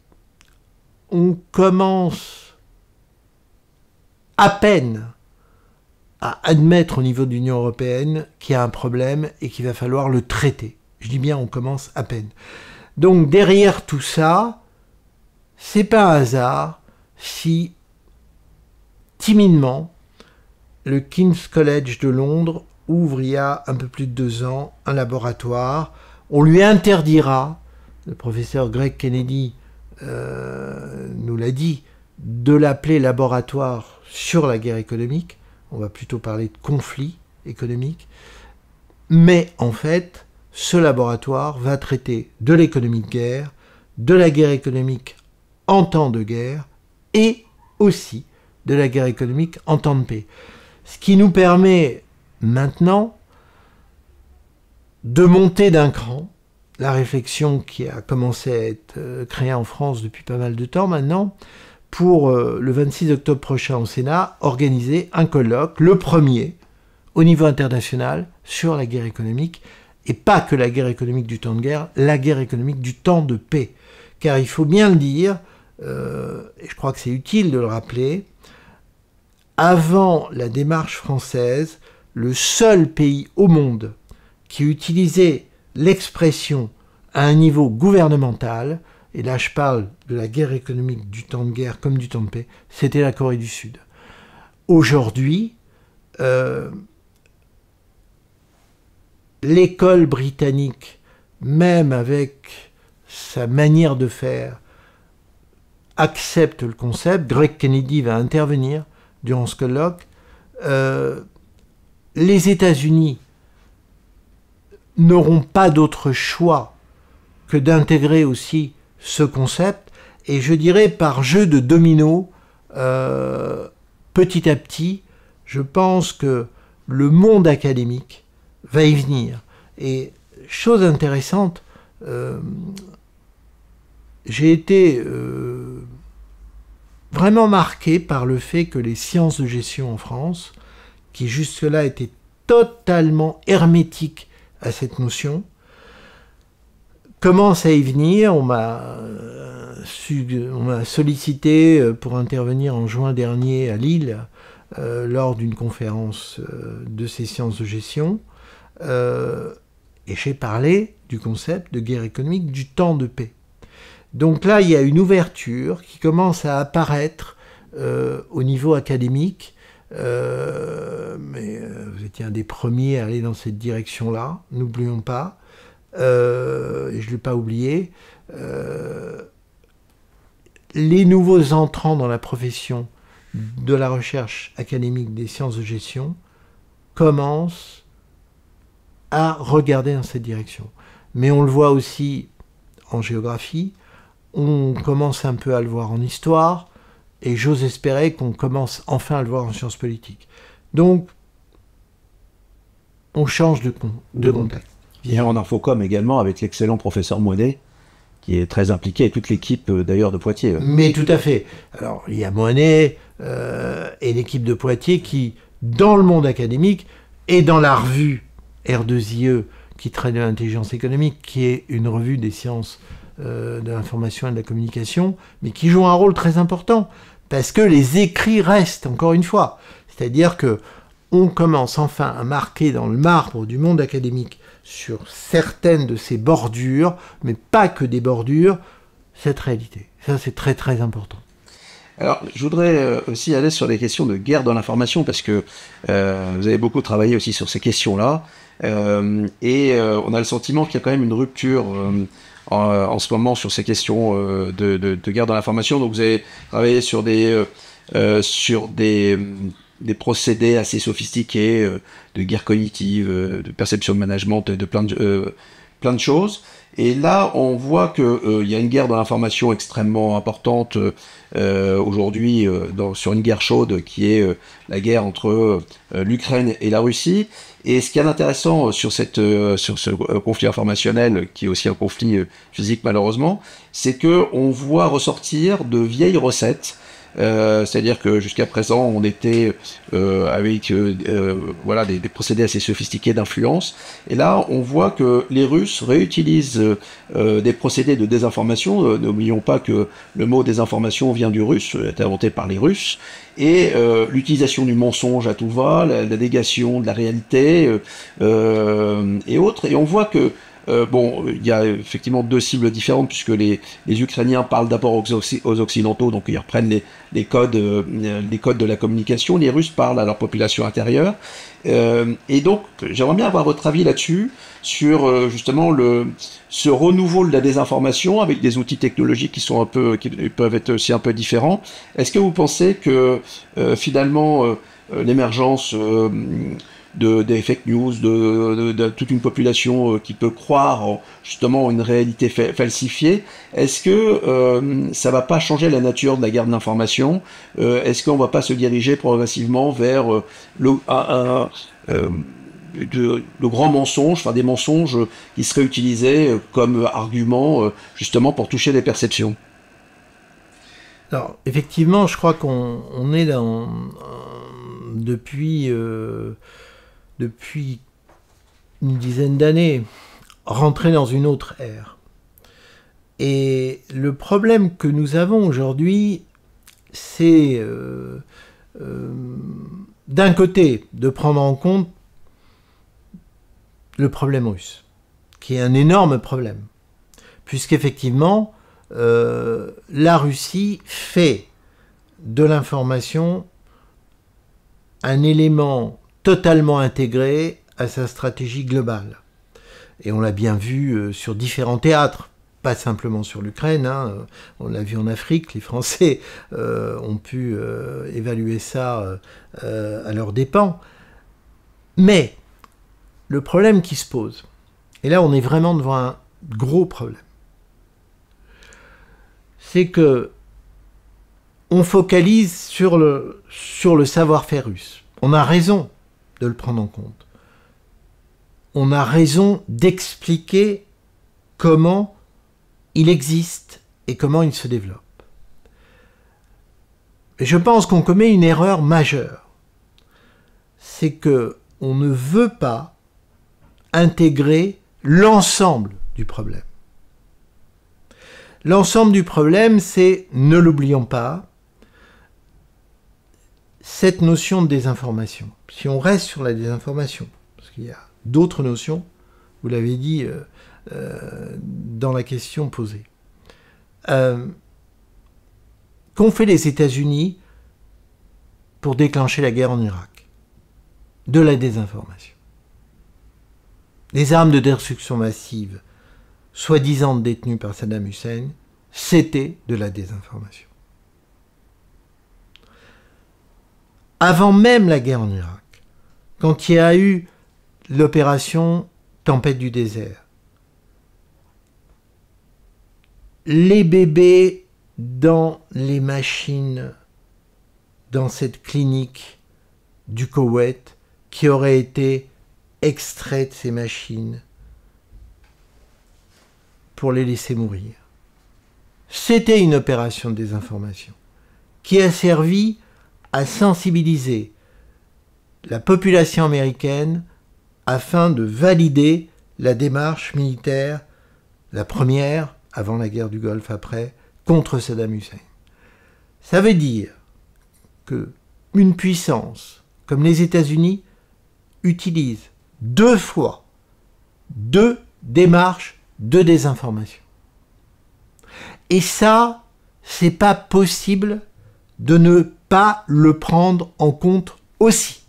on commence à peine à admettre au niveau de l'Union européenne qu'il y a un problème et qu'il va falloir le traiter. Je dis bien on commence à peine. Donc derrière tout ça, c'est pas un hasard si timidement le King's College de Londres ouvre il y a un peu plus de 2 ans un laboratoire. On lui interdira, le professeur Greg Kennedy nous l'a dit, de l'appeler laboratoire sur la guerre économique. On va plutôt parler de conflit économique. Mais en fait, ce laboratoire va traiter de l'économie de guerre, de la guerre économique en temps de guerre et aussi de la guerre économique en temps de paix. Ce qui nous permet maintenant de monter d'un cran la réflexion qui a commencé à être créée en France depuis pas mal de temps maintenant, pour le 26 octobre prochain au Sénat, organiser un colloque, le premier au niveau international, sur la guerre économique, et pas que la guerre économique du temps de guerre, la guerre économique du temps de paix. Car il faut bien le dire, et je crois que c'est utile de le rappeler, avant la démarche française, le seul pays au monde qui utilisait l'expression à un niveau gouvernemental, et là je parle de la guerre économique du temps de guerre comme du temps de paix, c'était la Corée du Sud. Aujourd'hui, l'école britannique, même avec sa manière de faire, accepte le concept. Greg Kennedy va intervenir durant ce colloque. Les États-Unis n'auront pas d'autre choix que d'intégrer aussi ce concept, et je dirais par jeu de domino, petit à petit, je pense que le monde académique va y venir. Et chose intéressante, j'ai été vraiment marqué par le fait que les sciences de gestion en France, qui jusque-là étaient totalement hermétiques à cette notion, commencent à y venir. On m'a sollicité pour intervenir en juin dernier à Lille lors d'une conférence de ces sciences de gestion, et j'ai parlé du concept de guerre économique du temps de paix. Donc là, il y a une ouverture qui commence à apparaître au niveau académique, mais vous étiez un des premiers à aller dans cette direction-là, n'oublions pas, et je ne l'ai pas oublié, les nouveaux entrants dans la profession de la recherche académique des sciences de gestion commencent à regarder dans cette direction. Mais on le voit aussi en géographie, on commence un peu à le voir en histoire, et j'ose espérer qu'on commence enfin à le voir en sciences politiques. Donc, on change de contexte. Et en Infocom également, avec l'excellent professeur Moinet, qui est très impliqué, et toute l'équipe d'ailleurs de Poitiers. Mais tout à fait. Alors, il y a Moinet et l'équipe de Poitiers qui, dans le monde académique, et dans la revue R2IE, qui traite de l'intelligence économique, qui est une revue des sciences de l'information et de la communication, mais qui joue un rôle très important, parce que les écrits restent, encore une fois. C'est-à-dire que on commence enfin à marquer dans le marbre du monde académique, sur certaines de ces bordures, mais pas que des bordures, cette réalité. Ça, c'est très très important. Alors, je voudrais aussi aller sur les questions de guerre dans l'information, parce que vous avez beaucoup travaillé aussi sur ces questions-là, et on a le sentiment qu'il y a quand même une rupture en ce moment sur ces questions de guerre dans l'information. Donc vous avez travaillé sur des procédés assez sophistiqués de guerre cognitive, de perception de management, de plein de choses. Et là, on voit qu'il y a une guerre dans l'information extrêmement importante aujourd'hui, sur une guerre chaude qui est la guerre entre l'Ukraine et la Russie. Et ce qui est intéressant sur ce conflit informationnel, qui est aussi un conflit physique malheureusement, c'est que on voit ressortir de vieilles recettes. C'est-à-dire que jusqu'à présent on était avec voilà, des procédés assez sophistiqués d'influence, et là on voit que les Russes réutilisent des procédés de désinformation. N'oublions pas que le mot désinformation vient du russe, a été inventé par les Russes, et l'utilisation du mensonge à tout va, la négation de la réalité et autres, et on voit que bon, il y a effectivement deux cibles différentes, puisque les Ukrainiens parlent d'abord aux Occidentaux, donc ils reprennent les codes de la communication. Les Russes parlent à leur population intérieure. Et donc, j'aimerais bien avoir votre avis là-dessus, sur justement ce renouveau de la désinformation avec des outils technologiques qui peuvent être aussi un peu différents. Est-ce que vous pensez que finalement l'émergence des fake news, de toute une population qui peut croire justement en une réalité falsifiée. Est-ce que ça va pas changer la nature de la guerre de l'information? Est-ce qu'on va pas se diriger progressivement vers le grand mensonge, enfin des mensonges qui seraient utilisés comme argument justement pour toucher les perceptions? Alors, effectivement, je crois qu'on est depuis une dizaine d'années rentré dans une autre ère. Et le problème que nous avons aujourd'hui, c'est d'un côté de prendre en compte le problème russe, qui est un énorme problème, puisqu'effectivement, la Russie fait de l'information un élément totalement intégré à sa stratégie globale. Et on l'a bien vu sur différents théâtres, pas simplement sur l'Ukraine, hein. On l'a vu en Afrique, les Français ont pu évaluer ça à leurs dépens. Mais le problème qui se pose, et là on est vraiment devant un gros problème, c'est que on focalise sur le savoir-faire russe. On a raison de le prendre en compte. On a raison d'expliquer comment il existe et comment il se développe. Et je pense qu'on commet une erreur majeure. C'est que on ne veut pas intégrer l'ensemble du problème. L'ensemble du problème, c'est, ne l'oublions pas, cette notion de désinformation. Si on reste sur la désinformation, parce qu'il y a d'autres notions, vous l'avez dit dans la question posée, qu'ont fait les États-Unis pour déclencher la guerre en Irak? De la désinformation. Les armes de destruction massive, soi-disant détenues par Saddam Hussein, c'était de la désinformation. Avant même la guerre en Irak, quand il y a eu l'opération Tempête du désert, les bébés dans les machines, dans cette clinique du Koweït, qui auraient été extraits de ces machines pour les laisser mourir. C'était une opération de désinformation qui a servi à sensibiliser la population américaine afin de valider la démarche militaire, la première, avant la guerre du Golfe après, contre Saddam Hussein. Ça veut dire que une puissance comme les États-Unis utilise 2 fois 2 démarches de désinformation. Et ça, c'est pas possible de ne pas le prendre en compte aussi.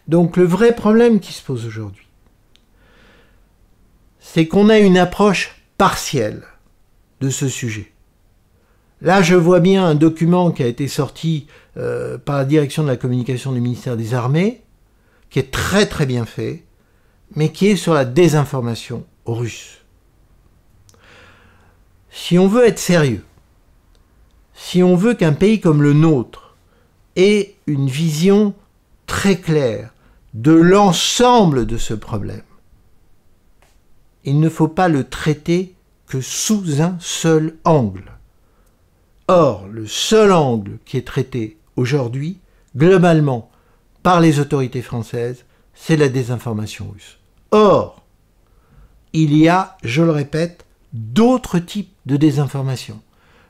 Donc le vrai problème qui se pose aujourd'hui, c'est qu'on a une approche partielle de ce sujet. Là, je vois bien un document qui a été sorti par la direction de la communication du ministère des Armées, qui est très très bien fait, mais qui est sur la désinformation russe. Si on veut être sérieux, si on veut qu'un pays comme le nôtre ait une vision très claire de l'ensemble de ce problème, il ne faut pas le traiter que sous un seul angle. Or, le seul angle qui est traité aujourd'hui, globalement, par les autorités françaises, c'est la désinformation russe. Or, il y a, je le répète, d'autres types de désinformation.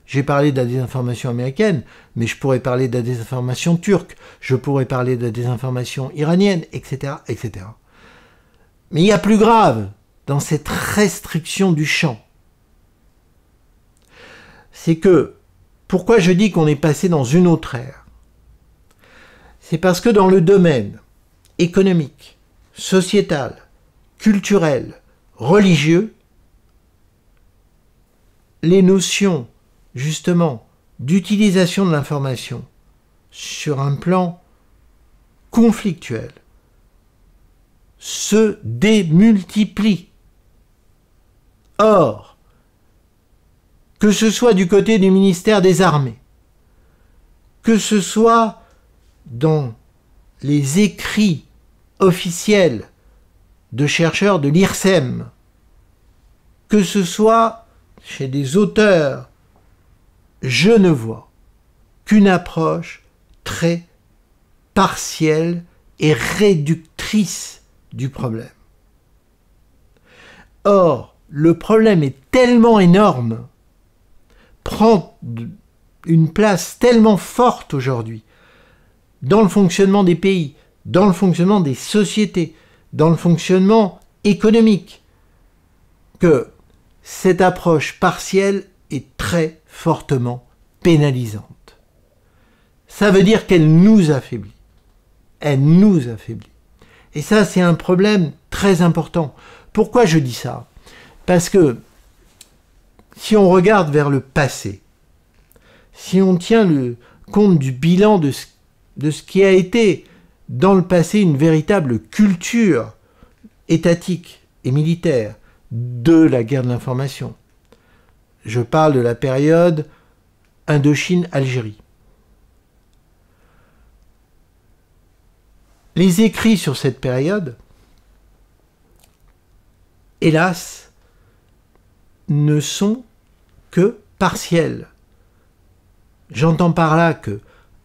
J'ai parlé de la désinformation américaine, mais je pourrais parler de la désinformation turque, je pourrais parler de la désinformation iranienne, etc., etc. Mais il y a plus grave dans cette restriction du champ. C'est que, pourquoi je dis qu'on est passé dans une autre ère? C'est parce que dans le domaine économique, sociétal, culturel, religieux, les notions, justement, d'utilisation de l'information sur un plan conflictuel se démultiplient. Or, que ce soit du côté du ministère des Armées, que ce soit dans les écrits officiels de chercheurs de l'IRSEM, que ce soit chez des auteurs, je ne vois qu'une approche très partielle et réductrice du problème. Or, le problème est tellement énorme, prend une place tellement forte aujourd'hui dans le fonctionnement des pays, dans le fonctionnement des sociétés, dans le fonctionnement économique, que cette approche partielle est très fortement pénalisante. Ça veut dire qu'elle nous affaiblit. Elle nous affaiblit. Et ça, c'est un problème très important. Pourquoi je dis ça? Parce que si on regarde vers le passé, si on tient le compte du bilan de ce qui a été dans le passé une véritable culture étatique et militaire de la guerre de l'information, je parle de la période Indochine-Algérie. Les écrits sur cette période, hélas, ne sont que partiels. J'entends par là que,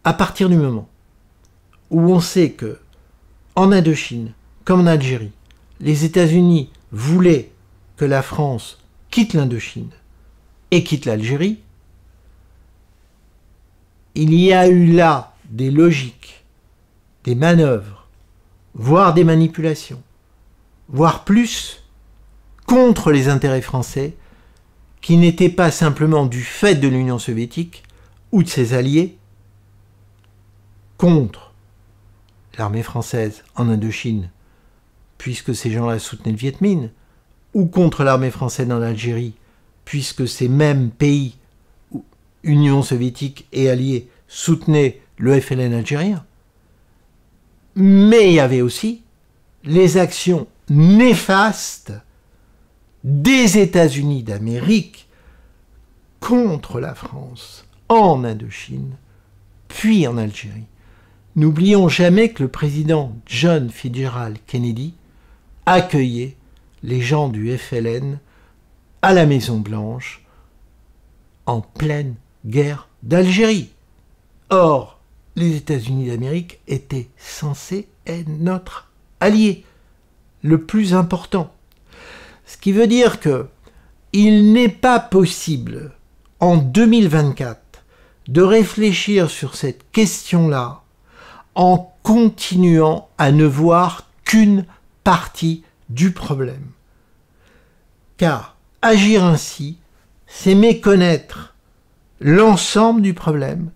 à partir du moment où on sait que, en Indochine, comme en Algérie, les États-Unis voulaient que la France quitte l'Indochine et quitte l'Algérie, il y a eu là des logiques, des manœuvres, voire des manipulations, voire plus, contre les intérêts français, qui n'étaient pas simplement du fait de l'Union soviétique ou de ses alliés, contre l'armée française en Indochine, puisque ces gens-là soutenaient le Viet Minh, ou contre l'armée française en Algérie, puisque ces mêmes pays, Union soviétique et alliés, soutenaient le FLN algérien. Mais il y avait aussi les actions néfastes des États-Unis d'Amérique contre la France en Indochine, puis en Algérie. N'oublions jamais que le président John Fitzgerald Kennedy accueillait les gens du FLN à la Maison-Blanche en pleine guerre d'Algérie. Or, les États-Unis d'Amérique étaient censés être notre allié le plus important. Ce qui veut dire que il n'est pas possible en 2024 de réfléchir sur cette question-là en continuant à ne voir qu'une partie du problème. Car agir ainsi, c'est méconnaître l'ensemble du problème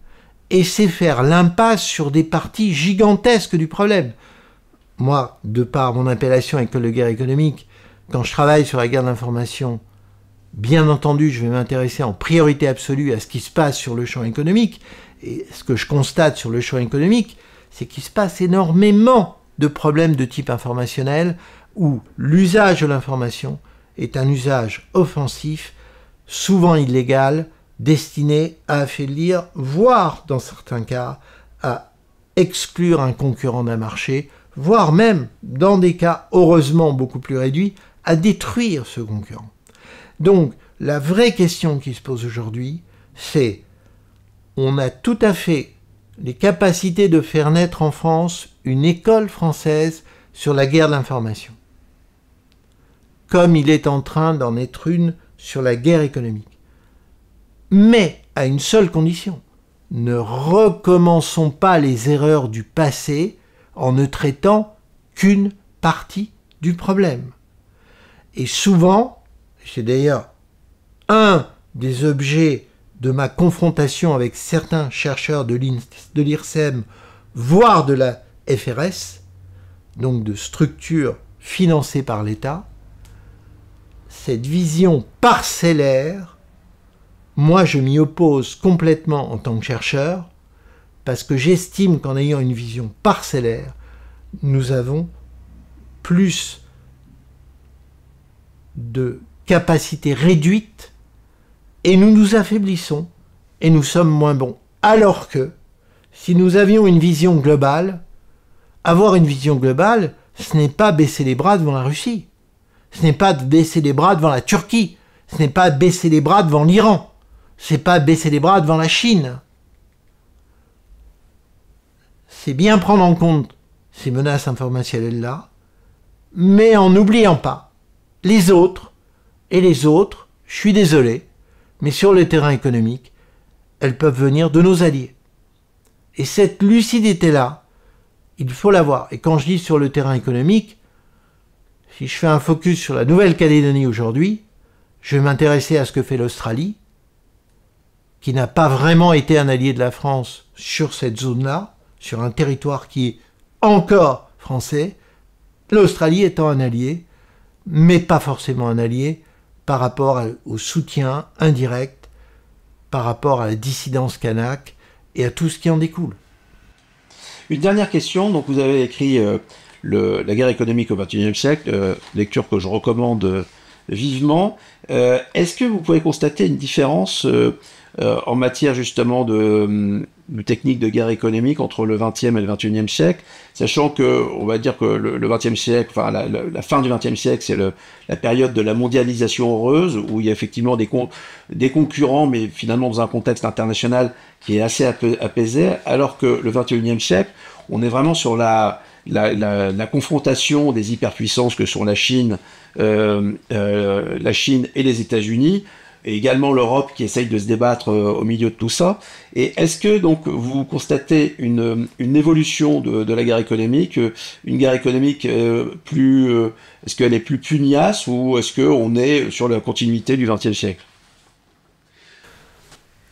et c'est faire l'impasse sur des parties gigantesques du problème. Moi, de par mon appellation école de guerre économique, quand je travaille sur la guerre de l'information, bien entendu, je vais m'intéresser en priorité absolue à ce qui se passe sur le champ économique. Et ce que je constate sur le champ économique, c'est qu'il se passe énormément de problèmes de type informationnel où l'usage de l'information est un usage offensif, souvent illégal, destiné à affaiblir, voire dans certains cas, à exclure un concurrent d'un marché, voire même, dans des cas heureusement beaucoup plus réduits, à détruire ce concurrent. Donc, la vraie question qui se pose aujourd'hui, c'est on a tout à fait les capacités de faire naître en France une école française sur la guerre de l'information, comme il est en train d'en être une sur la guerre économique. Mais à une seule condition, ne recommençons pas les erreurs du passé en ne traitant qu'une partie du problème. Et souvent, c'est d'ailleurs un des objets de ma confrontation avec certains chercheurs de l'IRSEM, voire de la FRS, donc de structures financées par l'État, cette vision parcellaire, moi je m'y oppose complètement en tant que chercheur, parce que j'estime qu'en ayant une vision parcellaire, nous avons plus de capacité réduite et nous nous affaiblissons et nous sommes moins bons. Alors que si nous avions une vision globale, avoir une vision globale, ce n'est pas baisser les bras devant la Russie, ce n'est pas baisser les bras devant la Turquie, ce n'est pas baisser les bras devant l'Iran, ce n'est pas baisser les bras devant la Chine. C'est bien prendre en compte ces menaces informationnelles-là, mais en n'oubliant pas les autres, et les autres, je suis désolé, mais sur le terrain économique, elles peuvent venir de nos alliés. Et cette lucidité-là, il faut l'avoir. Et quand je dis sur le terrain économique, si je fais un focus sur la Nouvelle-Calédonie aujourd'hui, je vais m'intéresser à ce que fait l'Australie, qui n'a pas vraiment été un allié de la France sur cette zone-là, sur un territoire qui est encore français, l'Australie étant un allié, mais pas forcément un allié par rapport au soutien indirect, par rapport à la dissidence kanak et à tout ce qui en découle. Une dernière question, donc vous avez écrit la guerre économique au XXIe siècle, lecture que je recommande vivement. Est-ce que vous pouvez constater une différence en matière justement de techniques de guerre économique entre le XXe et le XXIe siècle, sachant que, on va dire que le XXe siècle, enfin la fin du XXe siècle, c'est la période de la mondialisation heureuse, où il y a effectivement des concurrents, mais finalement dans un contexte international qui est assez apaisé, alors que le XXIe siècle, on est vraiment sur la confrontation des hyperpuissances que sont la Chine et les États-Unis, et également l'Europe qui essaye de se débattre au milieu de tout ça. Et est-ce que donc vous constatez une évolution de la guerre économique, une guerre économique est-ce qu'elle est plus pugnace, ou est-ce qu'on est sur la continuité du XXe siècle?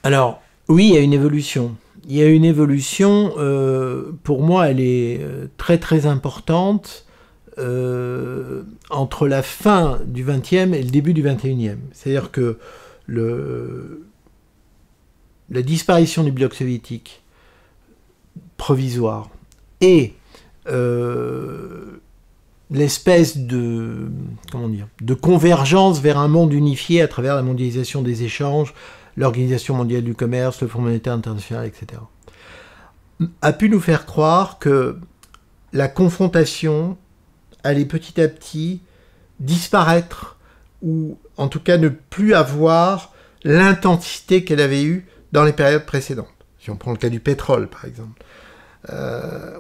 Alors, oui, il y a une évolution. Il y a une évolution, pour moi, elle est très très importante entre la fin du XXe et le début du XXIe. C'est-à-dire que la disparition du bloc soviétique provisoire et l'espèce de convergence vers un monde unifié à travers la mondialisation des échanges, l'Organisation mondiale du commerce, le Fonds monétaire international, etc., a pu nous faire croire que la confrontation allait petit à petit disparaître, ou en tout cas ne plus avoir l'intensité qu'elle avait eue dans les périodes précédentes. Si on prend le cas du pétrole, par exemple,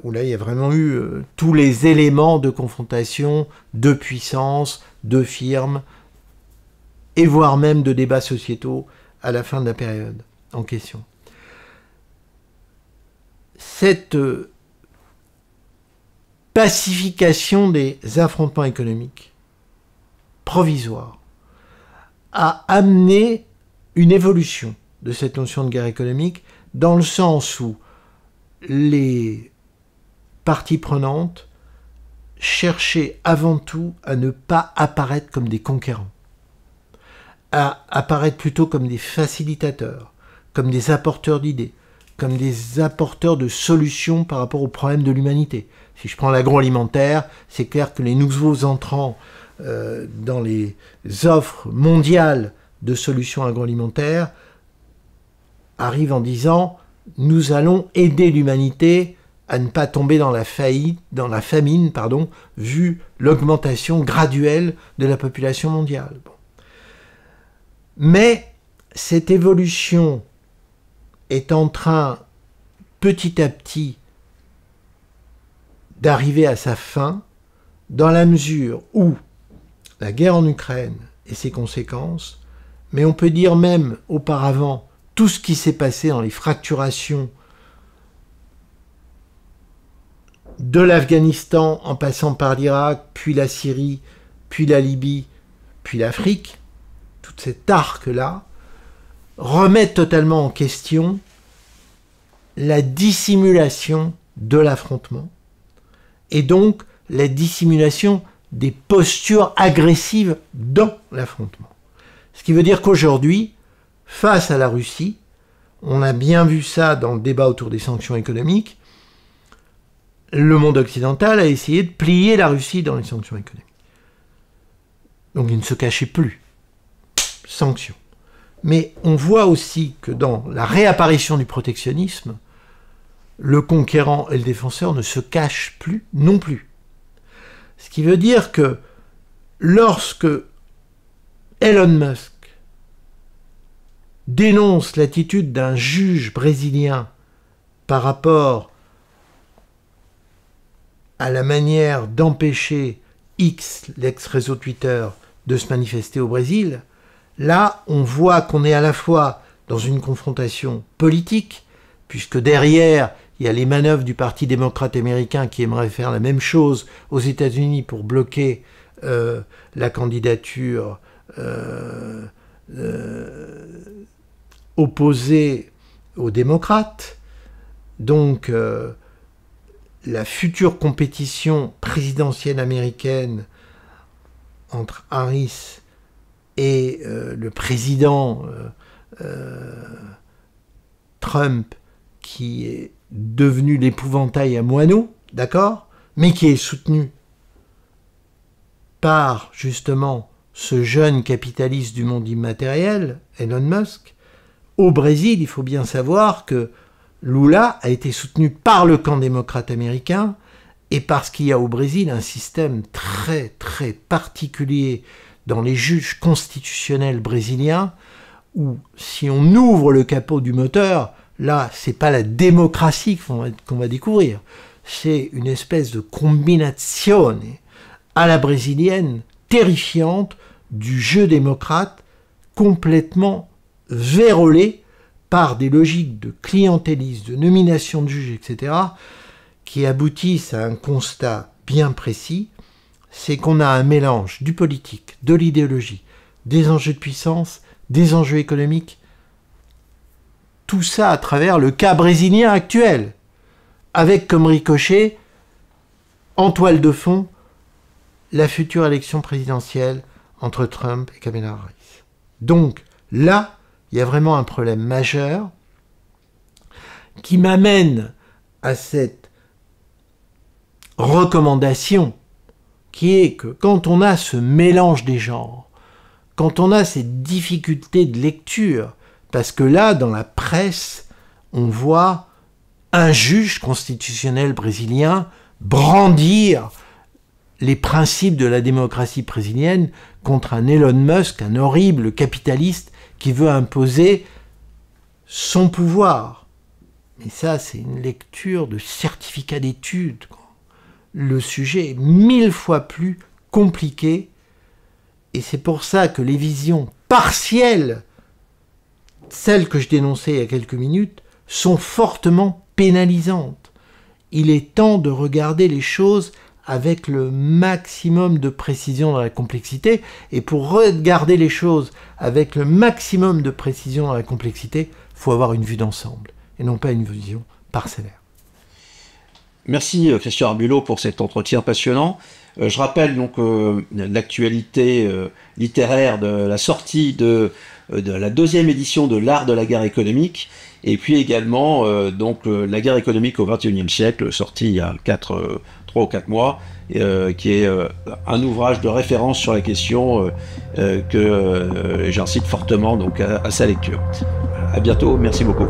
où là il y a vraiment eu tous les éléments de confrontation, de puissance, de firmes, et voire même de débats sociétaux à la fin de la période en question. Cette pacification des affrontements économiques provisoires a amené une évolution de cette notion de guerre économique, dans le sens où les parties prenantes cherchaient avant tout à ne pas apparaître comme des conquérants, à apparaître plutôt comme des facilitateurs, comme des apporteurs d'idées, comme des apporteurs de solutions par rapport aux problèmes de l'humanité. Si je prends l'agroalimentaire, c'est clair que les nouveaux entrants dans les offres mondiales de solutions agroalimentaires arrivent en disant « nous allons aider l'humanité à ne pas tomber dans la famine, vu l'augmentation graduelle de la population mondiale. » Bon. Mais cette évolution est en train, petit à petit, d'arriver à sa fin, dans la mesure où la guerre en Ukraine et ses conséquences, mais on peut dire même auparavant tout ce qui s'est passé dans les fracturations de l'Afghanistan en passant par l'Irak, puis la Syrie, puis la Libye, puis l'Afrique, tout cet arc-là, remettent totalement en question la dissimulation de l'affrontement et donc la dissimulation des postures agressives dans l'affrontement. Ce qui veut dire qu'aujourd'hui, face à la Russie, on a bien vu ça dans le débat autour des sanctions économiques, le monde occidental a essayé de plier la Russie dans les sanctions économiques. Donc il ne se cachait plus. Sanctions. Mais on voit aussi que dans la réapparition du protectionnisme, le conquérant et le défenseur ne se cachent plus non plus. Ce qui veut dire que lorsque Elon Musk dénonce l'attitude d'un juge brésilien par rapport à la manière d'empêcher X, l'ex-réseau Twitter, de se manifester au Brésil, là, on voit qu'on est à la fois dans une confrontation politique, puisque derrière, il y a les manœuvres du Parti démocrate américain qui aimerait faire la même chose aux États-Unis pour bloquer la candidature opposée aux démocrates. Donc, la future compétition présidentielle américaine entre Harris et le président Trump, qui est devenu l'épouvantail à moineaux, d'accord, mais qui est soutenu par justement ce jeune capitaliste du monde immatériel, Elon Musk. Au Brésil, il faut bien savoir que Lula a été soutenu par le camp démocrate américain et parce qu'il y a au Brésil un système très très particulier dans les juges constitutionnels brésiliens où si on ouvre le capot du moteur, là c'est pas la démocratie qu'on va découvrir, c'est une espèce de combinazione à la brésilienne terrifiante du jeu démocrate complètement vérolé par des logiques de clientélisme, de nomination de juges, etc., qui aboutissent à un constat bien précis, c'est qu'on a un mélange du politique, de l'idéologie, des enjeux de puissance, des enjeux économiques, tout ça à travers le cas brésilien actuel, avec comme ricochet, en toile de fond, la future élection présidentielle entre Trump et Kamala Harris. Donc là, il y a vraiment un problème majeur qui m'amène à cette recommandation qui est que quand on a ce mélange des genres, quand on a cette difficulté de lecture, parce que là, dans la presse, on voit un juge constitutionnel brésilien brandir les principes de la démocratie brésilienne contre un Elon Musk, un horrible capitaliste qui veut imposer son pouvoir. Mais ça, c'est une lecture de certificat d'études. Le sujet est 1000 fois plus compliqué, et c'est pour ça que les visions partielles, celles que je dénonçais il y a quelques minutes, sont fortement pénalisantes. Il est temps de regarder les choses avec le maximum de précision dans la complexité, et pour regarder les choses avec le maximum de précision dans la complexité, il faut avoir une vue d'ensemble, et non pas une vision parcellaire. Merci Christian Arbulot pour cet entretien passionnant. Je rappelle donc l'actualité littéraire de la sortie de la deuxième édition de l'art de la guerre économique, et puis également la guerre économique au XXIe siècle, sorti il y a 3 ou 4 mois, qui est un ouvrage de référence sur la question que j'incite fortement donc à sa lecture. À bientôt, merci beaucoup.